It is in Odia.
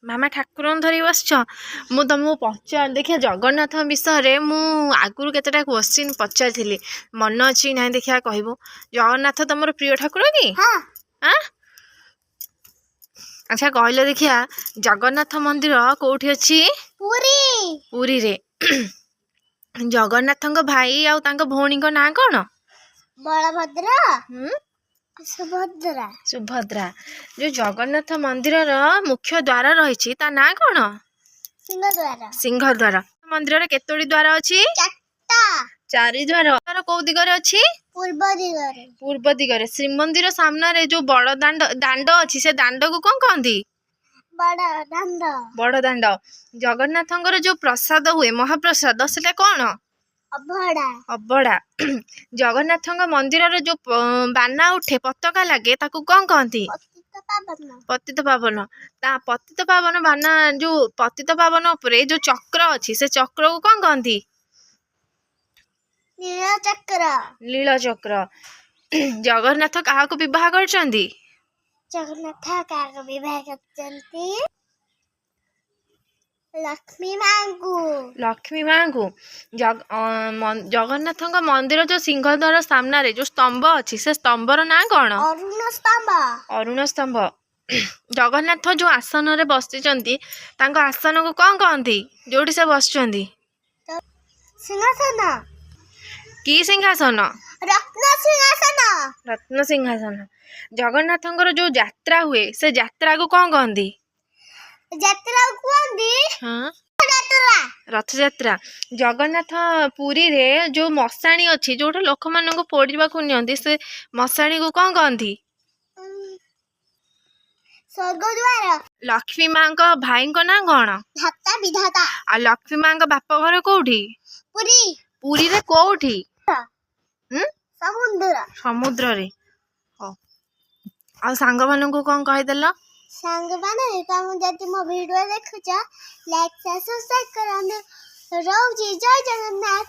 ମାମା ଠାକୁରଙ୍କୁ ଧରି ବସିଛ। ମୁଁ ତମକୁ ଦେଖିଆ ଜଗନ୍ନାଥ ବିଷୟରେ ମୁଁ ଆଗରୁ କେତେଟା କ୍ୱେଶ୍ଚିନ୍ ପଚାରିଥିଲି, ମନ ଅଛି ନାହିଁ ଦେଖିଆ କହିବୁ। ଜଗନ୍ନାଥ ତମର ପ୍ରିୟ ଠାକୁର କି? ଆଁ ଆଚ୍ଛା କହିଲେ ଦେଖିଆ, ଜଗନ୍ନାଥ ମନ୍ଦିର କୋଉଠି ଅଛି? ପୁରୀରେ। ଜଗନ୍ନାଥଙ୍କ ଭାଇ ଆଉ ତାଙ୍କ ଭଉଣୀଙ୍କ ନାଁ କଣ? ବଳଭଦ୍ର, ସୁଭଦ୍ରା। ଯୋଉ ଜଗନ୍ନାଥ ମନ୍ଦିରର ମୁଖ୍ୟ ଦ୍ୱାର ରହିଛି ତା ନାଁ କଣ? ସିଂହଦ୍ୱାର। ମନ୍ଦିରରେ କେତୋଟି ଦ୍ୱାର ଅଛି? 4 ଦ୍ୱାର। କୋଉ ଦିଗରେ ଅଛି? ପୂର୍ବ ଦିଗରେ। ଶ୍ରୀମନ୍ଦିର ସାମ୍ନାରେ ଯୋଉ ବଡ ଦାଣ୍ଡ ଅଛି, ସେ ଦାଣ୍ଡକୁ କଣ କହନ୍ତି? ବଡ ଦାଣ୍ଡ। ଜଗନ୍ନାଥଙ୍କର ଯୋଉ ପ୍ରସାଦ ହୁଏ, ମହାପ୍ରସାଦ, ସେଟା କଣ? ଅବଢା। ଜଗନ୍ନାଥଙ୍କ ମନ୍ଦିରରେ ଯୋଉ ବାନା ଉଠେ, ପତାକା ଲାଗେ, ତାକୁ କଣ କହନ୍ତି? ପତିତ ପାବନ। ତା ପତିତ ପାବନ ବାନା, ଯୋଉ ପତିତ ପାବନ ଉପରେ ଯୋଉ ଚକ୍ର ଅଛି, ସେ ଚକ୍ରକୁ କଣ କହନ୍ତି? ନୀଳଚକ୍ର। ଜଗନ୍ନାଥ କାହାକୁ ବିବାହ କରିଛନ୍ତି? ଲକ୍ଷ୍ମୀ ମାଙ୍କୁ। ଜଗନ୍ନାଥଙ୍କ ମନ୍ଦିର ଯୋଉ ସିଂହଦ୍ୱାର ସାମ୍ନାରେ ଯୋଉ ସ୍ତମ୍ଭ ଅଛି, ସେ ସ୍ତମ୍ଭର ନାଁ କଣ? ଅରୁଣ ସ୍ତମ୍ଭ। ଜଗନ୍ନାଥ ଯୋଉ ଆସନରେ ବସିଛନ୍ତି, ତାଙ୍କ ଆସନକୁ କଣ କହନ୍ତି? ଯୋଉଠି ସେ ବସିଛନ୍ତି? କି ସିଂହାସନ? ରତ୍ନ ସିଂହାସନ। ଜଗନ୍ନାଥଙ୍କର ଯୋଉ ଯାତ୍ରା ହୁଏ, ସେ ଯାତ୍ରାକୁ କଣ କହନ୍ତି? ରଥଯାତ୍ରା। ଜଗନ୍ନାଥ ପୁରୀରେ ଯୋଉ ମଶାଣି ଅଛି, ଯୋଉଠି ଲୋକମାନଙ୍କୁ ପୋଡିବାକୁ ନିଅନ୍ତି, ସେ ମଶାଣିକୁ କଣ କହନ୍ତି? ଲକ୍ଷ୍ମୀ ମାଙ୍କ ଭାଇଙ୍କ ନାଁ କଣ? ଆଉ ଲକ୍ଷ୍ମୀ ମାଙ୍କ ବାପ ଘର କୋଉଠି? ପୁରୀରେ କୋଉଠି? ସମୁଦ୍ରରେ। ଆଉ ସାଙ୍ଗମାନଙ୍କୁ କଣ କହିଦେଲ? ସାଙ୍ଗମାନେ, ତମେ ଯଦି ମୋ ଭିଡିଓ ଦେଖୁଛ, ଲାଇକ୍, ସବସ୍କ୍ରାଇବ୍ କରନ୍ତୁ। ରହୁଛି। ଜୟ ଜଗନ୍ନାଥ।